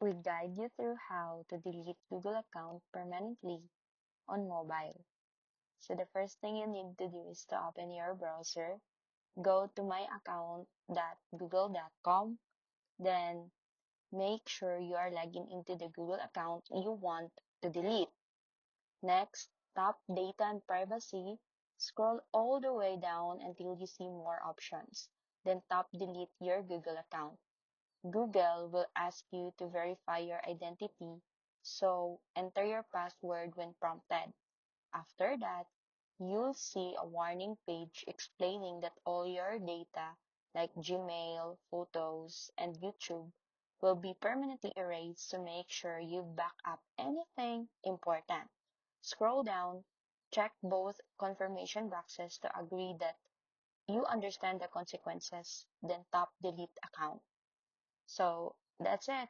we guide you through how to delete Google account permanently on mobile. So the first thing you need to do is to open your browser, go to myAccount.google.com, then make sure you are logging into the Google account you want to delete. Next, tap Data and Privacy, scroll all the way down until you see more options. Then tap Delete your Google account. Google will ask you to verify your identity, so enter your password when prompted. After that, you'll see a warning page explaining that all your data, like Gmail, photos, and YouTube, will be permanently erased, so make sure you back up anything important. Scroll down, check both confirmation boxes to agree that you understand the consequences, then tap Delete account. So that's it.